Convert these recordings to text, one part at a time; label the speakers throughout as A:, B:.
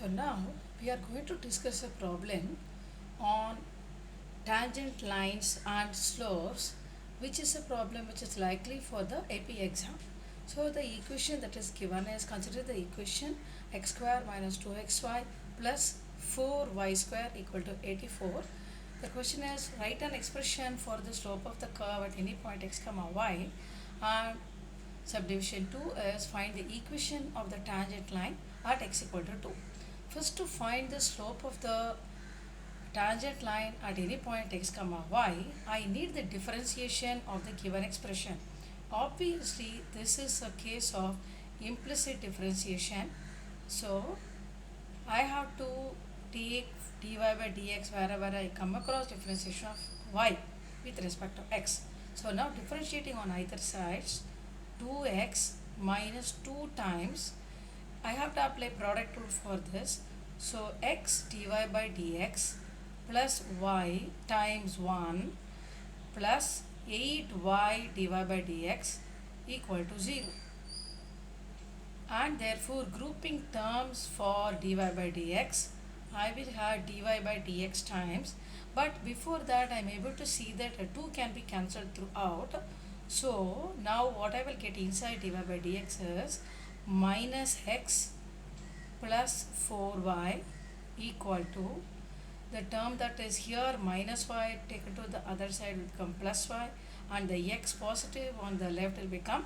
A: So now we are going to discuss a problem on tangent lines and slopes, which is a problem which is likely for the AP exam. So the equation that is given is, consider the equation x square minus 2xy plus 4y square equal to 84. The question is, write an expression for the slope of the curve at any point x comma y, and subdivision 2 is find the equation of the tangent line at x equal to 2. First, to find the slope of the tangent line at any point x comma y, I need the differentiation of the given expression. Obviously, this is a case of implicit differentiation. So, I have to take dy by dx wherever I come across differentiation of y with respect to x. So, now differentiating on either sides, 2x minus 2 times, I have to apply product rule for this. So x dy by dx plus y times 1 plus 8y dy by dx equal to 0. And therefore grouping terms for dy by dx, I will have dy by dx times, but before that I am able to see that a 2 can be cancelled throughout. So now what I will get inside dy by dx is minus x plus 4y equal to the term that is here minus y taken to the other side will become plus y, and the x positive on the left will become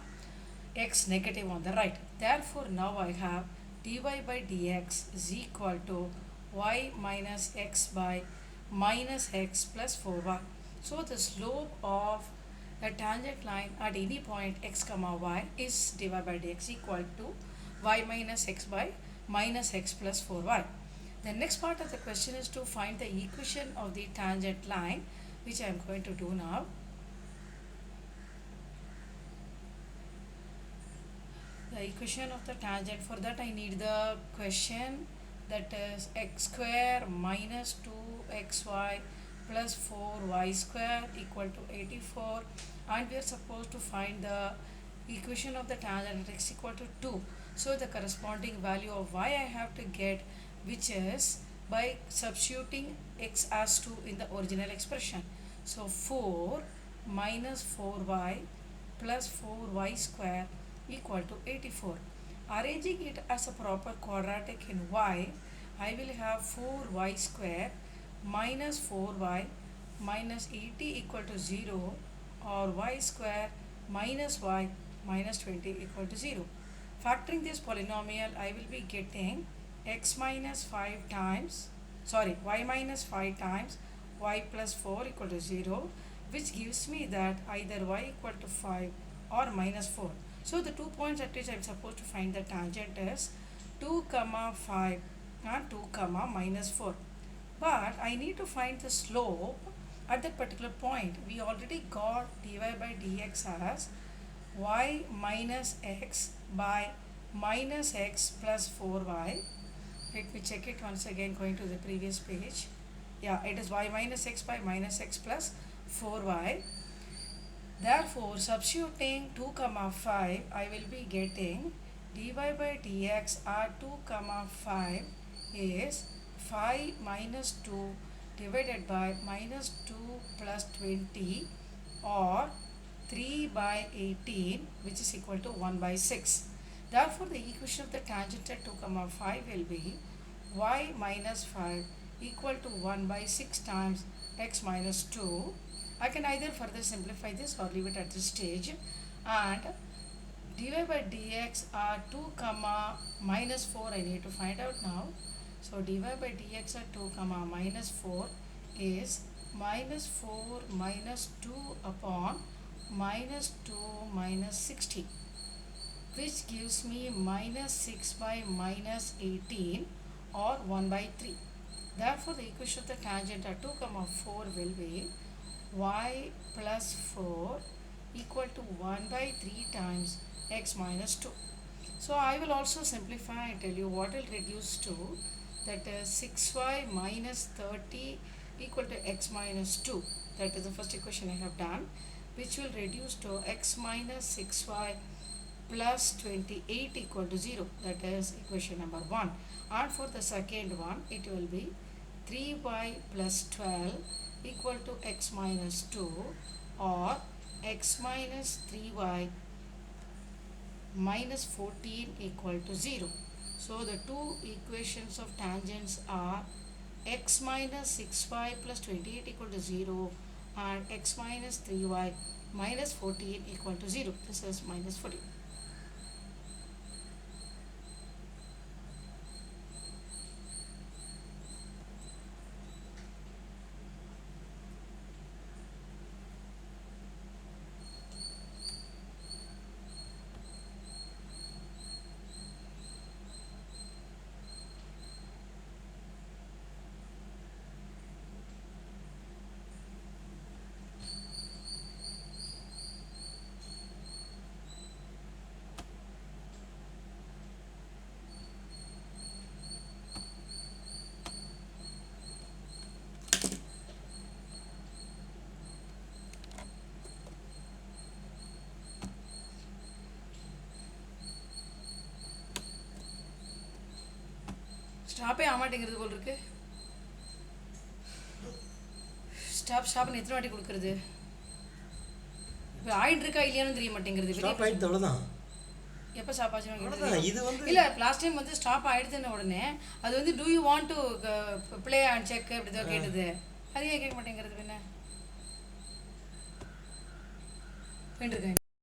A: x negative on the right. Therefore now I have dy by dx is equal to y minus x by minus x plus 4y. So the slope of a tangent line at any point x comma y is dy by dx equal to y minus x by minus x plus 4y. The next part of the question is to find the equation of the tangent line, which I am going to do now. The equation of the tangent, for that I need the question, that is x square minus 2xy plus 4y square equal to 84, and we are supposed to find the equation of the tangent at x equal to 2. So the corresponding value of y I have to get, which is by substituting x as 2 in the original expression. So 4 minus 4y plus 4y square equal to 84. Arranging it as a proper quadratic in y, I will have 4y square minus 4y minus 80 equal to 0, or y square minus y minus 20 equal to 0. Factoring this polynomial, I will be getting x minus 5 times, y minus 5 times y plus 4 equal to 0, which gives me that either y equal to 5 or minus 4. So the 2 points at which I am supposed to find the tangent is 2 comma 5 and 2 comma minus 4. But I need to find the slope at that particular point. We already got dy by dx as y minus x by minus x plus 4y. Let me check it once again, going to the previous page. Yeah, it is y minus x by minus x plus 4y. Therefore, substituting 2 comma 5, I will be getting dy by dx at 2 comma 5 is 5 minus 2 divided by minus 2 plus 20, or 3 by 18, which is equal to 1 by 6. Therefore, the equation of the tangent at 2 comma 5 will be y minus 5 equal to 1 by 6 times x minus 2. I can either further simplify this or leave it at this stage. And dy by dx are 2 comma minus 4 I need to find out now. So dy by dx at 2 comma minus 4 is minus 4 minus 2 upon minus 2 minus 60, which gives me minus 6 by minus 18, or 1 by 3. Therefore, the equation of the tangent at 2 comma 4 will be y plus 4 equal to 1 by 3 times x minus 2. So I will also simplify and tell you what will reduce to, that is 6y minus 30 equal to x minus 2. That is the first equation I have done, which will reduce to x minus 6y plus 28 equal to 0. That is equation number 1. And for the second one, it will be 3y plus 12 equal to x minus 2, or x minus 3y minus 14 equal to 0. So the two equations of tangents are x minus 6y plus 28 equal to 0 and x minus 3y minus 14 equal to 0. This is minus 14. ஸ்டாப்பே ஆமாட்டேங்கிறது போல் இருக்கு. ஸ்டாப்னு எத்தனை வாட்டி கொடுக்குறது? இப்போ ஆயிட்டு இருக்கா இல்லையானு தெரிய மாட்டேங்கிறது.
B: ஸ்டாப் ஆயிடுது அவ்வளோதான்.
A: எப்போ ஸ்டாப் ஆச்சுன்னு
B: இது வந்து
A: இல்லை, லாஸ்ட் டைம் வந்து ஸ்டாப் ஆகிடுதுன்னு உடனே அது வந்து do you want to play and check அப்படி தான் கேட்டது. அது ஏன் கேட்க மாட்டேங்கிறது? பின்ன இருக்கேன்